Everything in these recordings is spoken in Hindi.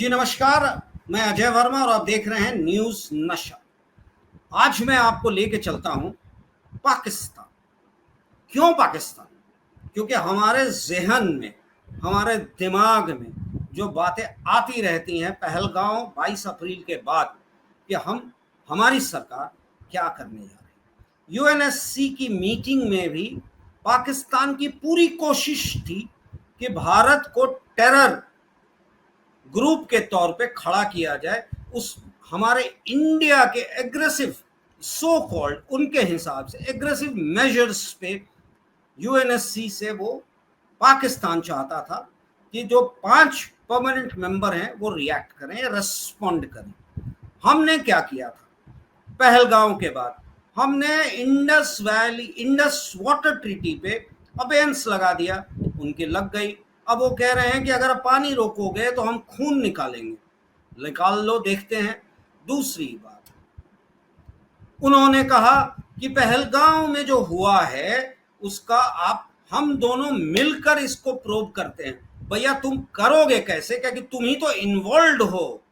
जी नमस्कार, मैं अजय वर्मा और आप देख रहे हैं न्यूज नशा। आज मैं आपको लेके चलता हूं पाकिस्तान। क्यों पाकिस्तान? क्योंकि हमारे ज़हन में, हमारे दिमाग में जो बातें आती रहती हैं पहलगांव 22 अप्रैल के बाद कि हमारी सरकार क्या करने जा रही है। यूएनएससी की मीटिंग में भी पाकिस्तान की पूरी कोशिश थी कि भारत को टेरर ग्रुप के तौर पे खड़ा किया जाए। उस हमारे इंडिया के एग्रेसिव सो कॉल्ड, उनके हिसाब से एग्रेसिव मेजर्स पे यूएनएससी से वो पाकिस्तान चाहता था कि जो 5 परमानेंट मेंबर हैं वो रिएक्ट करें, रेस्पॉन्ड करें। हमने क्या किया था? पहलगांव के बाद हमने इंडस वाटर ट्रीटी पे अबेंस लगा दिया, उनकी लग गई। अब वो कह रहे हैं कि अगर पानी रोकोगे तो हम खून निकालेंगे। निकाल लो, देखते हैं। दूसरी बात, उन्होंने कहा कि पहलगांव में जो हुआ है उसका हम दोनों मिलकर इसको प्रोब करते हैं। भैया तुम करोगे कैसे? क्योंकि तुम ही तो इन्वॉल्व हो।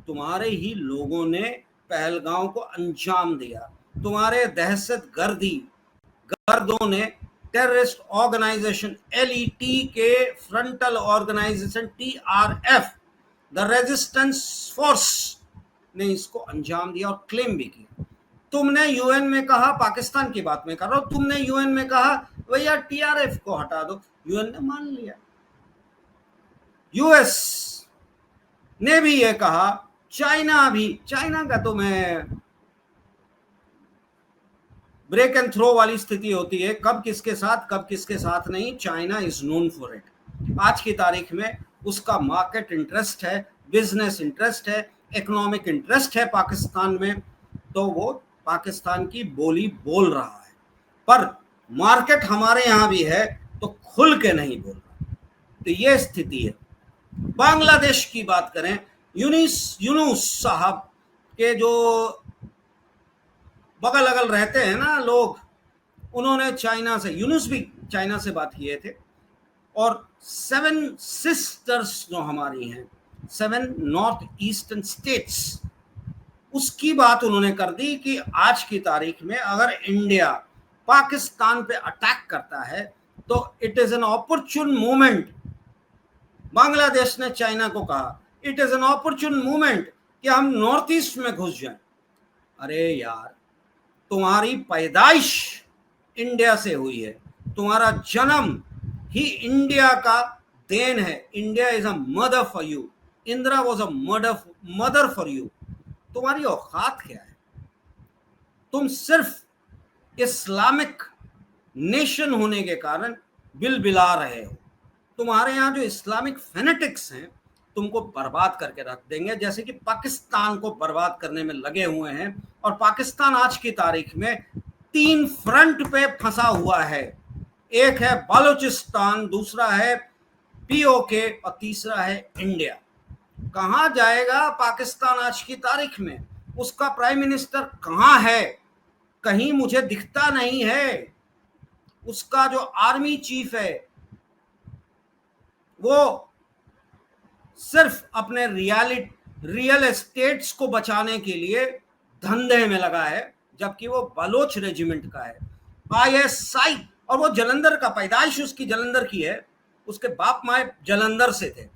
तुम्हारे ही लोगों ने पहलगांव को अंजाम दिया। तुम्हारे दहशत गर्दों ने टेररिस्ट ऑर्गेनाइजेशन एलईटी के frontal organisation TRF, the resistance force ने इसको अंजाम दिया और क्लेम भी किया। तुमने यूएन में कहा, पाकिस्तान की बात में कर रहा हूं, तुमने यूएन में कहा भैया टीआरएफ को हटा दो, यूएन ने मान लिया। यूएस ने भी ये कहा, चाइना का तो मैं ब्रेक एंड थ्रो वाली स्थिति होती है, कब किसके साथ नहीं। China is known for it. आज की तारीख में उसका मार्केट इंटरेस्ट है, बिजनेस इंटरेस्ट है, इकोनॉमिक इंटरेस्ट है पाकिस्तान में, तो वो पाकिस्तान की बोली बोल रहा है। पर मार्केट हमारे यहां भी है तो खुल के नहीं बोल रहा। तो ये स्थिति है। बांग्लादेश की बात करें, यूनुस साहब के जो बगल अगल रहते हैं ना लोग, उन्होंने यूनुस भी चाइना से बात किए थे। और 7 सिस्टर्स जो हमारी हैं, 7 नॉर्थ ईस्टर्न स्टेट्स, उसकी बात उन्होंने कर दी कि आज की तारीख में अगर इंडिया पाकिस्तान पे अटैक करता है तो it is an opportune moment. Bangladesh ने चाइना को कहा it is an opportune moment कि हम नॉर्थ ईस्ट में घुस जाएं। अरे यार, तुम्हारी पैदाइश इंडिया से हुई है, तुम्हारा जन्म ही इंडिया का देन है। India is a mother for you, Indira was a mother for you. तुम्हारी औकात क्या है? तुम सिर्फ इस्लामिक नेशन होने के कारण बिलबिला रहे हो। तुम्हारे यहाँ जो इस्लामिक फेनेटिक्स हैं तुमको बर्बाद करके रख देंगे, जैसे कि पाकिस्तान को बर्बाद करने में लगे हुए हैं। और पाकिस्तान आज की तारीख में 3 फ्रंट पे फंसा हुआ है। एक है बलूचिस्तान, दूसरा है पीओके और तीसरा है इंडिया। कहां जाएगा पाकिस्तान आज की तारीख में? उसका प्राइम मिनिस्टर कहां है? कहीं मुझे दिखता नहीं है। उसका जो आर्मी चीफ है वो सिर्फ अपने रियल एस्टेट्स को बचाने के लिए धंधे में लगा है, जबकि वो बलोच रेजिमेंट का है, आईएसआई। और वो जलंधर का, पैदाइश उसकी जलंधर की है, उसके बाप माए जलंधर से थे।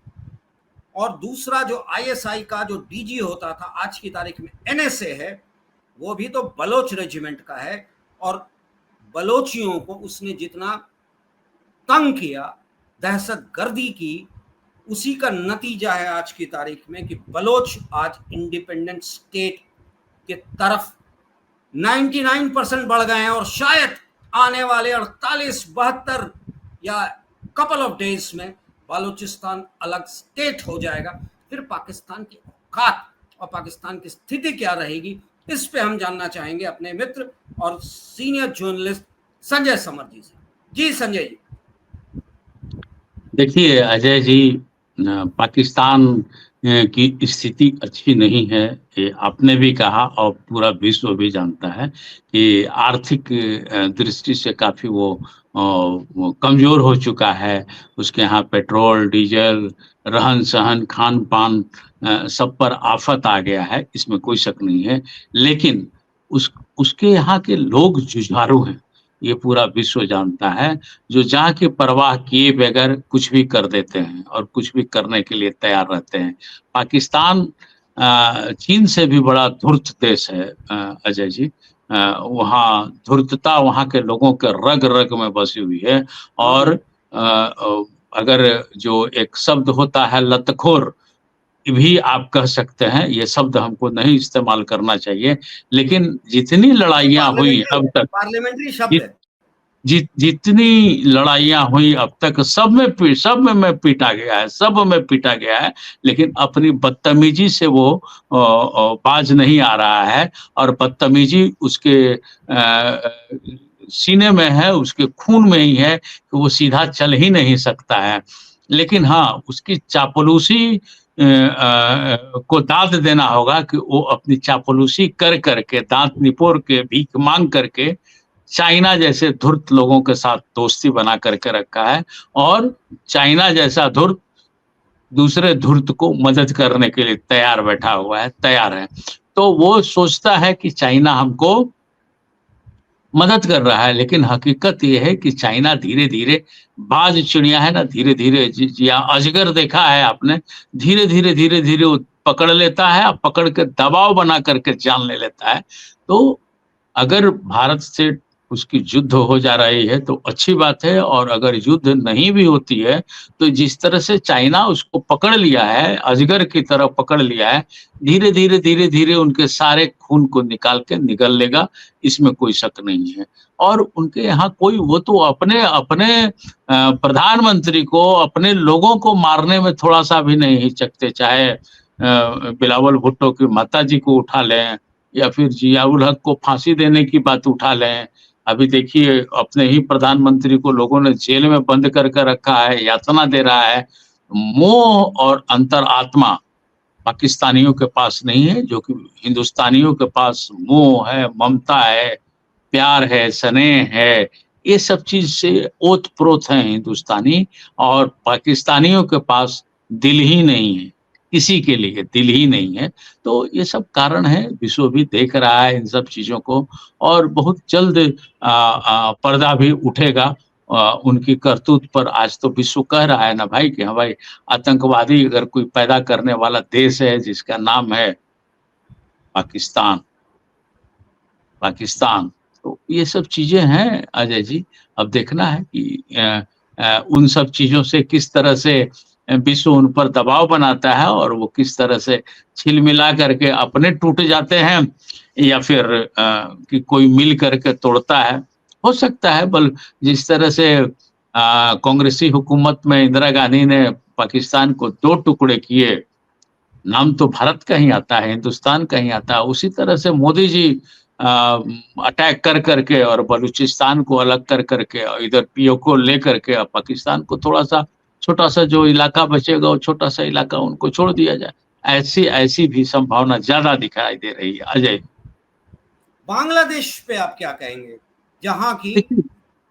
और दूसरा जो आईएसआई का जो डीजी होता था, आज की तारीख में एनएसए है, वो भी तो बलोच रेजिमेंट का है। और बलोचियों को उसने जितना तंग किया, दहशत गर्दी की, उसी का नतीजा है आज की तारीख में कि बलोच आज इंडिपेंडेंट स्टेट के तरफ 99% बढ़ गए हैं। और शायद आने वाले 48-72 या कपल ऑफ डेज में बलूचिस्तान अलग स्टेट हो जाएगा। फिर पाकिस्तान की औकात और पाकिस्तान की स्थिति क्या रहेगी, इस पे हम जानना चाहेंगे अपने मित्र और सीनियर जर्नलिस्ट संजय समर जी से। जी संजय जी। देखिए अजय जी, पाकिस्तान की स्थिति अच्छी नहीं है। ये आपने भी कहा और पूरा विश्व भी जानता है कि आर्थिक दृष्टि से काफ़ी वो कमज़ोर हो चुका है। उसके यहाँ पेट्रोल, डीज़ल, रहन-सहन, खान-पान सब पर आफ़त आ गया है, इसमें कोई शक नहीं है। लेकिन उसके यहाँ के लोग जुझारू हैं, ये पूरा विश्व जानता है, जो जहाँ की परवाह किए बगैर कुछ भी कर देते हैं और कुछ भी करने के लिए तैयार रहते हैं। पाकिस्तान चीन से भी बड़ा धूर्त देश है अजय जी। वहाँ धूर्तता वहाँ के लोगों के रग-रग में बसी हुई है और अगर जो एक शब्द होता है लतखोर, भी आप कह सकते हैं, ये शब्द हमको नहीं इस्तेमाल करना चाहिए। लेकिन जितनी ये लड़ाइयाँ हुई अब तक, पार्लियामेंट्री शब्द जित है। जितनी लड़ाइयाँ हुई अब तक सब में मैं पीटा गया है, सब में पीटा गया है, लेकिन अपनी बदतमीज़ी से वो बाज नहीं आ रहा है और बदतमीज़ी उसके सीने में है, उसके खून में ही है कि वो सीधा चल ही नहीं सकता है। लेकिन हाँ, उसकी चापलूसी को दाद देना होगा कि वो अपनी चापलूसी कर के, दाँत निपोड़ के, भीख माँग करके चाइना जैसे धूर्त लोगों के साथ दोस्ती बना करके रखा है और चाइना जैसा धूर्त दूसरे धूर्त को मदद करने के लिए तैयार बैठा हुआ है, तैयार है। तो वो सोचता है कि चाइना हमको मदद कर रहा है, लेकिन हकीकत ये है कि चाइना धीरे-धीरे, बाज चिड़िया है ना, धीरे-धीरे या अजगर देखा है आपने, धीरे-धीरे, धीरे-धीरे वो पकड़ लेता है और पकड़ के दबाव बना करके जान ले लेता है। तो अगर भारत से उसकी युद्ध हो जा रही है तो अच्छी बात है और अगर युद्ध नहीं भी होती है तो जिस तरह से चाइना उसको पकड़ लिया है, अजगर की तरह पकड़ लिया है, धीरे-धीरे, धीरे-धीरे उनके सारे खून को निकाल के निगल लेगा, इसमें कोई शक नहीं है। और उनके यहाँ कोई वो तो अपने अपने प्रधानमंत्री को, अपने लोगों को मारने में थोड़ा-सा भी नहीं हिचकते, चाहे बिलावल भुट्टो की माताजी को उठा लें या फिर जियाउल हक को फांसी देने की बात उठा लें। अभी देखिए अपने ही प्रधानमंत्री को लोगों ने जेल में बंद करके रखा है, यातना दे रहा है। मोह और अंतरात्मा पाकिस्तानियों के पास नहीं है, जो कि हिंदुस्तानियों के पास मोह है, ममता है, प्यार है, स्नेह है। ये सब चीज़ से ओत-प्रोत हैं हिंदुस्तानी और पाकिस्तानियों के पास दिल ही नहीं है। किसी के लिए दिल ही नहीं है। तो ये सब कारण है, विश्व भी देख रहा है इन सब चीज़ों को और बहुत जल्द पर्दा भी उठेगा उनकी करतूत पर। आज तो विश्व कह रहा है ना भाई कि हाँ भाई, आतंकवादी अगर कोई पैदा करने वाला देश है जिसका नाम है पाकिस्तान, पाकिस्तान। तो ये सब चीज़ें हैं अजय जी। अब देखना है कि उन सब चीज़ों से किस तरह से विश्व उन पर दबाव बनाता है और वो किस तरह से छिल-मिला करके अपने टूट जाते हैं या फिर कि कोई मिल करके तोड़ता है। हो सकता है जिस तरह से कांग्रेसी हुकूमत में इंदिरा गांधी ने पाकिस्तान को 2 टुकड़े किए, नाम तो भारत का ही आता है, हिंदुस्तान का ही आता है। उसी तरह से मोदी जी अ, अटैक कर के और बलूचिस्तान को अलग कर के और इधर पीओके लेकर के पाकिस्तान को थोड़ा-सा छोटा-सा जो इलाका बचेगा वो छोटा-सा इलाका उनको छोड़ दिया जाए। ऐसी ऐसी भी संभावना ज़्यादा दिखाई दे रही है। अजय, बांग्लादेश पे आप क्या कहेंगे? जहाँ की देखिए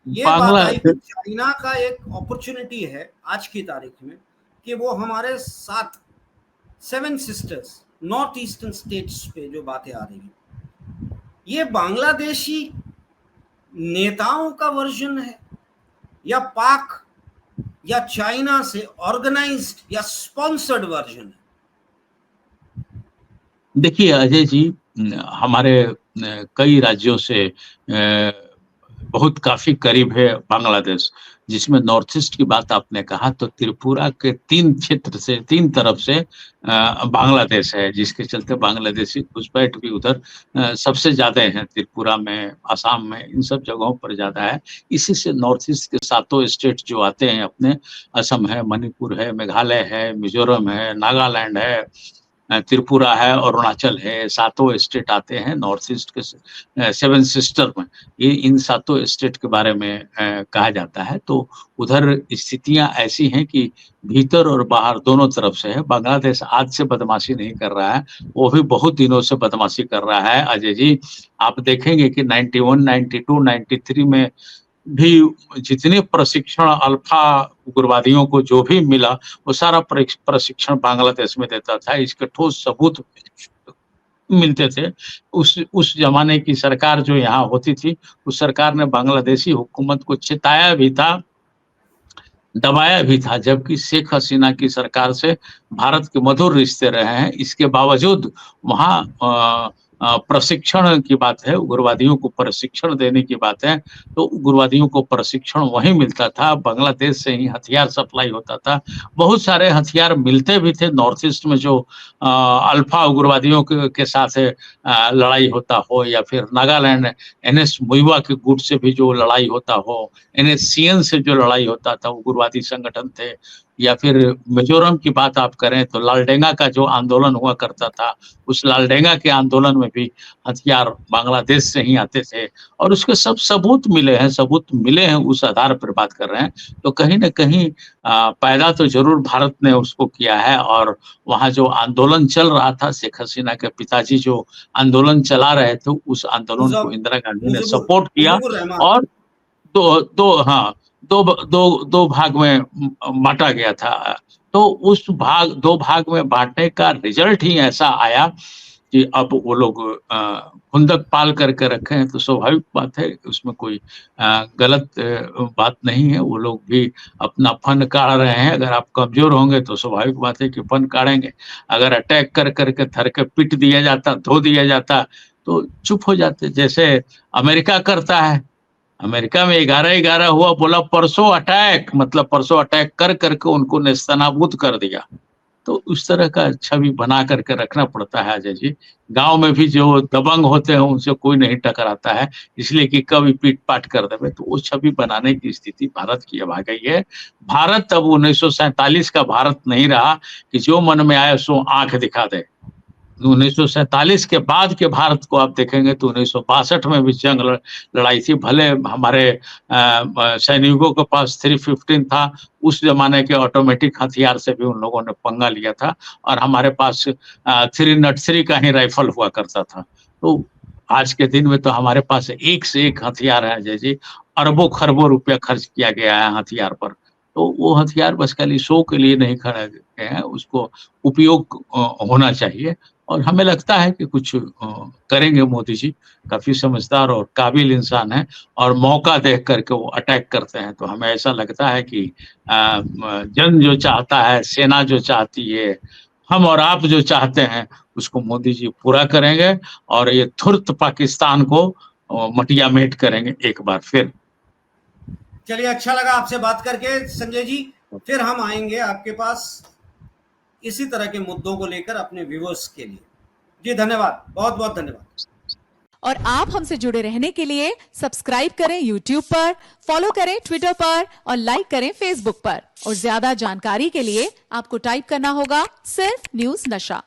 ये बात बांग्ला आई कि चाइना का एक अपॉर्चुनिटी है आज की तारीख में कि वो हमारे साथ 7 सिस्टर्स नॉर्थ ईस्टर्न स्टेट्स पे जो बातें आ रही हैं, ये बांग्लादेशी नेताओं का वर्जन है या पाक या चाइना से ऑर्गेनाइज्ड या स्पॉन्सर्ड वर्जन है? देखिए अजय जी, हमारे कई राज्यों से बहुत काफ़ी करीब है बांग्लादेश, जिसमें नॉर्थ ईस्ट की बात आपने कहा तो त्रिपुरा के 3 क्षेत्र से 3 तरफ से बांग्लादेश है, जिसके चलते बांग्लादेशी घुसपैठ भी उधर सबसे ज़्यादा है, त्रिपुरा में, असम में, इन सब जगहों पर ज़्यादा है। इसी से नॉर्थ ईस्ट के सातों स्टेट जो आते हैं अपने, असम है, मणिपुर है, मेघालय है, मिज़ोरम है, नागालैंड है, त्रिपुरा है, अरुणाचल है, 7 स्टेट आते हैं नॉर्थ ईस्ट के 7 सिस्टर में। ये इन 7 स्टेट के बारे में कहा जाता है। तो उधर स्थितियां ऐसी हैं कि भीतर और बाहर दोनों तरफ से है। बांग्लादेश आज से बदमाशी नहीं कर रहा है, वो भी बहुत दिनों से बदमाशी कर रहा है। अजय जी, आप देखेंगे कि 91, 92, 93 में भी जितने प्रशिक्षण अल्फा उग्रवादियों को जो भी मिला, वो सारा प्रशिक्षण बांग्लादेश में देता था। इसके ठोस सबूत मिलते थे। उस जमाने की सरकार जो यहाँ होती थी, उस सरकार ने बांग्लादेशी हुकूमत को चिताया भी था, दबाया भी था, जबकि शेख हसीना की सरकार से भारत के मधुर रिश्ते रहे हैं। इसके बावजूद वहाँ प्रशिक्षण की बात है, उग्रवादियों को प्रशिक्षण देने की बात है, तो उग्रवादियों को प्रशिक्षण वहीं मिलता था। बांग्लादेश से ही हथियार सप्लाई होता था। बहुत सारे हथियार मिलते भी थे नॉर्थ ईस्ट में, जो अल्फा उग्रवादियों के साथ लड़ाई होता हो, या फिर नागालैंड एनएस मुइवा के गुट से भी जो लड़ाई होता हो, एनएससीएन से जो लड़ाई होता था, उग्रवादी संगठन थे। या फिर मिजोरम की बात आप करें तो लालडेंगा का जो आंदोलन हुआ करता था, उस लालडेंगा के आंदोलन में भी हथियार बांग्लादेश से ही आते थे। और उसके सब सबूत मिले हैं, उस आधार पर बात कर रहे हैं। तो कहीं न कहीं पैदा तो जरूर भारत ने उसको किया है। और वहाँ जो आंदोलन चल रहा था, शेख हसीना के पिताजी जो आंदोलन चला रहे थे, उस आंदोलन को इंदिरा गांधी ने सपोर्ट किया। और दो भाग में बांटा गया था। तो उस दो भाग में बांटने का रिजल्ट ही ऐसा आया कि अब वो लोग खुंदक पाल करके रखे हैं। तो स्वाभाविक बात है, उसमें कोई गलत बात नहीं है। वो लोग भी अपना फन काढ़ रहे हैं। अगर आप कमजोर होंगे तो स्वाभाविक बात है कि फन काढ़ेंगे। अगर अटैक कर करके थर के पीट दिया जाता, धो दिया जाता, तो चुप हो जाते, जैसे अमेरिका करता है। अमेरिका में 11-11 हुआ, बोला परसों अटैक, मतलब परसों अटैक कर करके उनको नेस्तनाबूद कर दिया। तो उस तरह का छवि बना करके रखना पड़ता है अजय जी। गांव में भी जो दबंग होते हैं उनसे कोई नहीं टकराता है, इसलिए कि कभी पीट पाट कर देवे। तो वो छवि बनाने की स्थिति भारत की अब आ गई है। भारत अब 1947 का भारत नहीं रहा कि जो मन में आए सो आंख दिखा दे। 1947 के बाद के भारत को आप देखेंगे तो 1962 में भी जंग लड़ाई थी। भले हमारे सैनिकों के पास 315 था, उस जमाने के ऑटोमेटिक हथियार से भी उन लोगों ने पंगा लिया था। और हमारे पास 303 का ही राइफल हुआ करता था। तो आज के दिन में तो हमारे पास एक से एक हथियार है अजय जी। अरबों खरबों रुपया खर्च किया गया है हथियार पर। तो वो हथियार बस खाली शो के लिए नहीं खड़े गए हैं, उसको उपयोग होना चाहिए। और हमें लगता है कि कुछ करेंगे मोदी जी। काफी समझदार और काबिल इंसान है, और मौका देख करके वो अटैक करते हैं। तो हमें ऐसा लगता है कि जन जो चाहता है, सेना जो चाहती है, हम और आप जो चाहते हैं, उसको मोदी जी पूरा करेंगे। और ये धूर्त पाकिस्तान को मटिया मेट करेंगे एक बार फिर। चलिए, अच्छा लगा आपसे बात करके संजय जी। फिर हम आएंगे आपके पास इसी तरह के मुद्दों को लेकर अपने व्यूअर्स के लिए। जी धन्यवाद, बहुत बहुत धन्यवाद। और आप हमसे जुड़े रहने के लिए सब्सक्राइब करें YouTube पर, फॉलो करें Twitter पर और लाइक करें Facebook पर। और ज्यादा जानकारी के लिए आपको टाइप करना होगा सिर्फ न्यूज नशा।